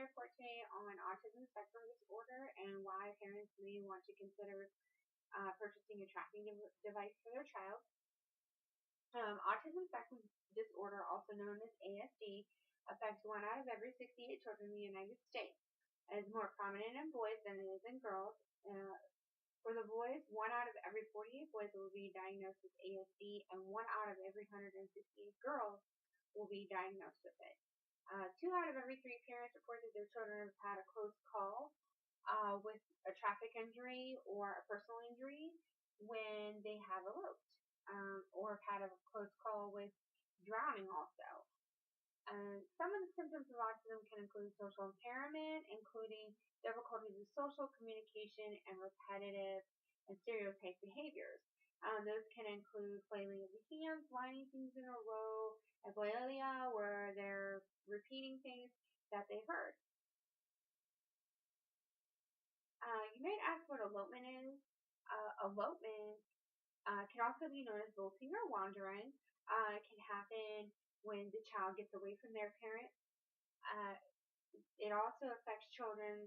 report today on autism spectrum disorder and why parents may want to consider purchasing a tracking device for their child. Autism spectrum disorder, also known as ASD, affects 1 out of every 68 children in the United States. It is more prominent in boys than it is in girls. For the boys, 1 out of every 48 boys will be diagnosed with ASD, and 1 out of every 168 girls will be diagnosed with it. 2 out of every 3 parents report that their children have had a close call with a traffic injury or a personal injury when they have eloped, or have had a close call with drowning also. Some of the symptoms of autism can include social impairment, including difficulties with social communication and repetitive and stereotype behaviors. Those can include flailing of the hands, lining things in a row, echolalia, where they're repeating things that they've heard. You might ask what elopement is. Elopement can also be known as bolting or wandering. It can happen when the child gets away from their parent. It also affects children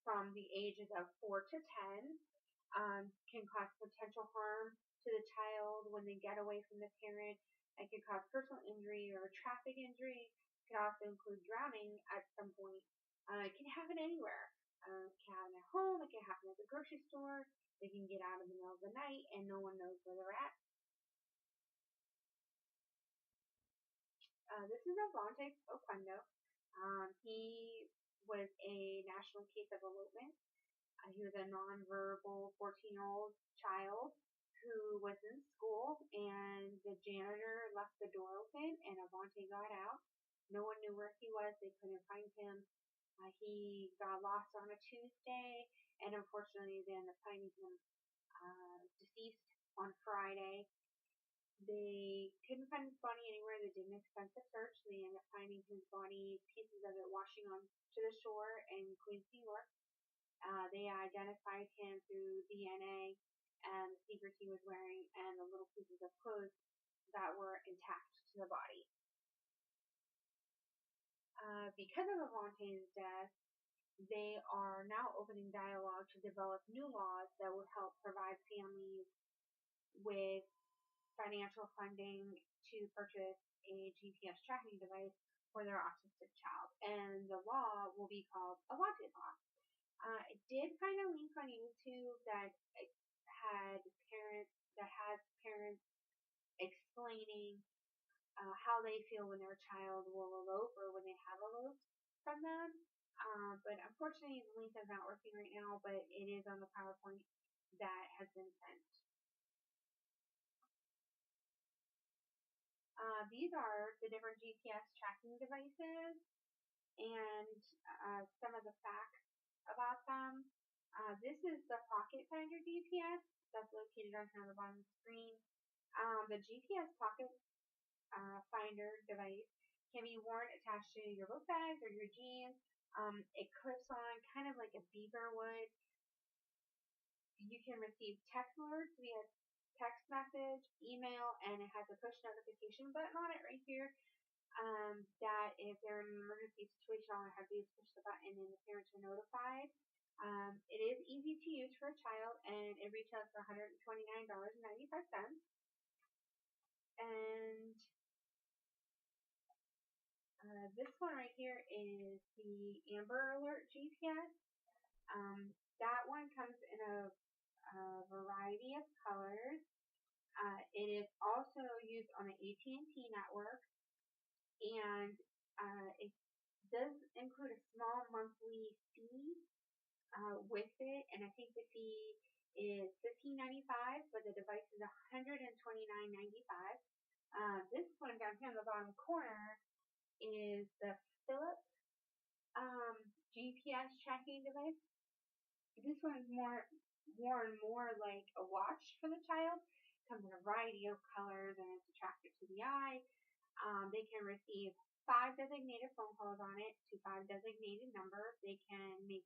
from the ages of 4 to 10, can cause potential harm to the child when they get away from the parent. It can cause personal injury or traffic injury. It can also include drowning at some point. It can happen anywhere. It can happen at home. It can happen at the grocery store. They can get out in the middle of the night and no one knows where they're at. This is Avante Oquendo. He was a national case of elopement. He was a nonverbal 14-year-old child who was in school, and the janitor left the door open, and Avante got out. No one knew where he was. They couldn't find him. He got lost on a Tuesday, and unfortunately, they ended up finding him deceased on Friday. They couldn't find his body anywhere. They did an extensive search. They ended up finding his body, pieces of it washing on to the shore in Queens, New York. They identified him through DNA and the sneakers he was wearing and the little pieces of clothes that were intact to the body. Because of Avante's death, they are now opening dialogue to develop new laws that would help provide families with financial funding to purchase a GPS tracking device for their autistic child. And the law will be called Avante Law. I did find a link on YouTube that has parents explaining how they feel when their child will elope or when they have eloped from them. But unfortunately, the link is not working right now, but it is on the PowerPoint that has been sent. These are the different GPS tracking devices and some of the facts about them. This is the Pocket Finder GPS that's located on here on the bottom of the screen. The GPS Pocket Finder device can be worn attached to your book bags or your jeans. It clips on kind of like a beaver would. You can receive text alerts via text message, email, and it has a push notification button on it right here. That if they're in an emergency situation, all I have to do is push the button and the parents are notified. It is easy to use for a child, and it retails for $129.95. And this one right here is the Amber Alert GPS. That one comes in a variety of colors. It is also used on the AT&T network, and it does include a small monthly fee with it, and I think the fee is $15.95, but the device is $129.95. This one down here in the bottom corner is the Philips GPS tracking device. This one is more like a watch for the child. It comes in a variety of colors and it's attractive to the eye. They can receive 5 designated phone calls on it to 5 designated numbers. They can make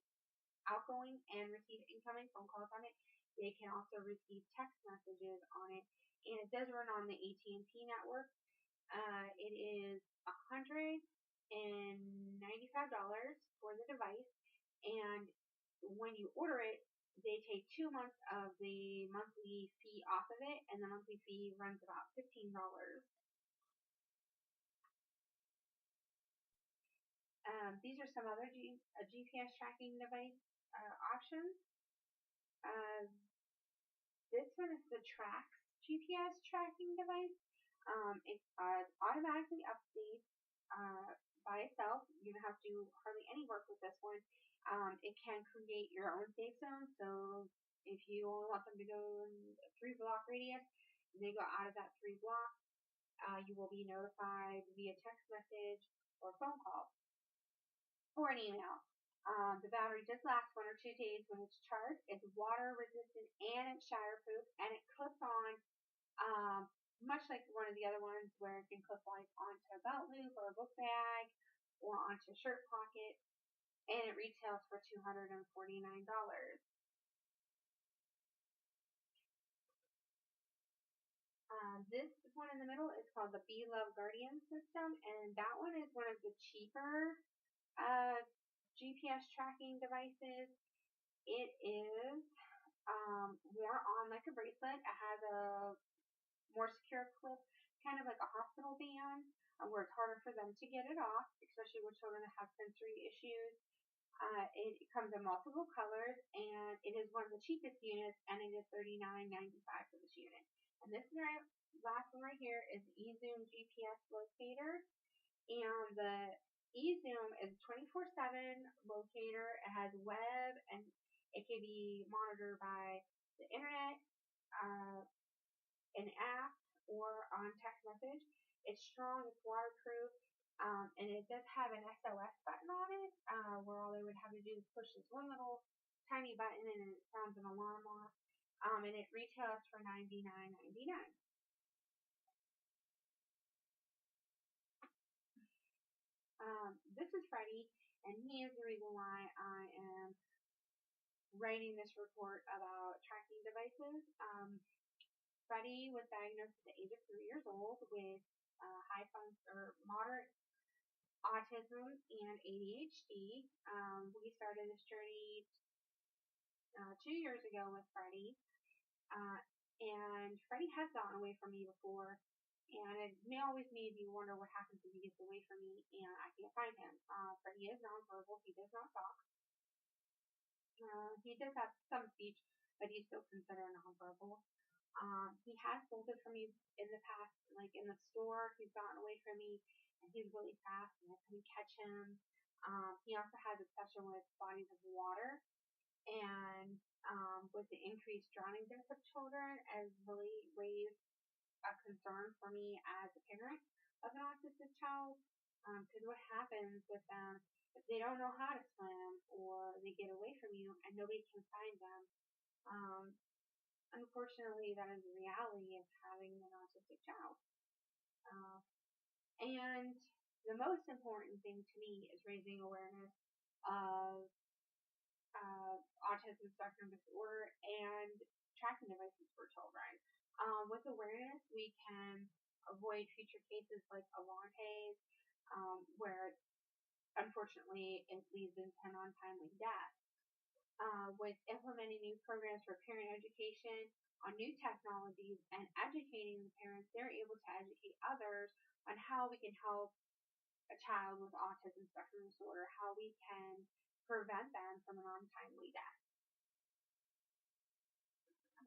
outgoing and receive incoming phone calls on it. They can also receive text messages on it, and it does run on the AT&T network. It is $195 $35 for the device, and when you order it, they take 2 months of the monthly fee off of it, and the monthly fee runs about $15. These are some other GPS tracking device options. Uh, this one is the Trax GPS tracking device. It automatically updates by itself. You don't have to do hardly any work with this one. It can create your own safe zone. So if you only want them to go in a 3-block radius, and they go out of that 3 blocks, you will be notified via text message or phone call or an email. The battery does last 1 or 2 days when it's charged. It's water resistant and it's showerproof, and it clips on much like one of the other ones where it can clip like onto a belt loop or a book bag or onto a shirt pocket, and it retails for $249. This one in the middle is called the Be Love Guardian system, and that one is one of the cheaper GPS tracking devices. It is more on like a bracelet. It has a more secure clip, kind of like a hospital band, where it's harder for them to get it off, especially with children that have sensory issues. It comes in multiple colors, and it is one of the cheapest units, and it is $39.95 for this unit. And this last one right here is the eZoom GPS locator, and the eZoom is 24/7 locator. It has web, and it can be monitored by the internet, an app, or on text message. It's strong, it's waterproof, and it does have an SOS button on it, where all they would have to do is push this one little tiny button and it sounds an alarm off. And it retails for $99.99. This is Freddie, and he is the reason why I am writing this report about tracking devices. Freddie was diagnosed at the age of 3 years old with high function or moderate autism and ADHD. We started this journey 2 years ago with Freddie, and Freddie has gotten away from me before, and it may always make you wonder what happens if he gets away from me and I can't find him. Freddie is nonverbal; he does not talk. He does have some speech, but he's still considered nonverbal. He has bolted from me in the past, like in the store. He's gotten away from me, and he's really fast, and I couldn't catch him. He also has obsession with bodies of water, and with the increased drowning deaths of children, has really raised a concern for me as a parent of an autistic child. Because what happens with them if they don't know how to swim or they get away from you and nobody can find them? Um, Unfortunately, that is the reality of having an autistic child. Uh, and the most important thing to me is raising awareness of autism spectrum disorder and tracking devices for children. With awareness, we can avoid future cases like Avante's, where unfortunately it leads into an untimely death. With implementing new programs for parent education on new technologies and educating the parents, they're able to educate others on how we can help a child with autism spectrum disorder, how we can prevent them from an untimely death.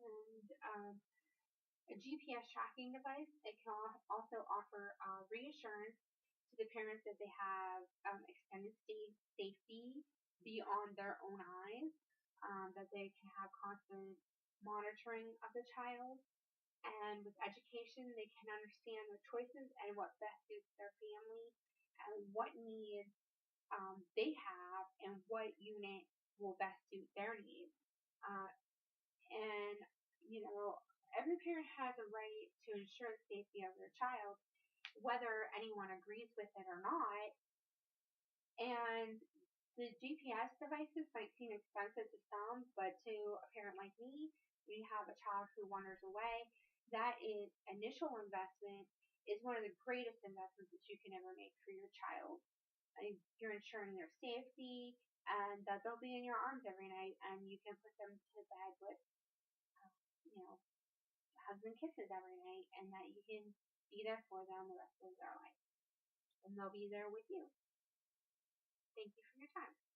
And a GPS tracking device, it can also offer reassurance to the parents that they have extended safety beyond their own eyes, that they can have constant monitoring of the child. And with education, they can understand their choices and what best suits their family and what needs they have and what unit will best suit their needs. Uh, and, you know, every parent has a right to ensure the safety of their child, whether anyone agrees with it or not. And the GPS devices might seem expensive to some, but to a parent like me, when you have a child who wanders away, that is initial investment is one of the greatest investments that you can ever make for your child. you're ensuring their safety, and that they'll be in your arms every night, and you can put them to bed with, you know, hugs and kisses every night, and that you can be there for them the rest of their life, and they'll be there with you. Thank you for your time.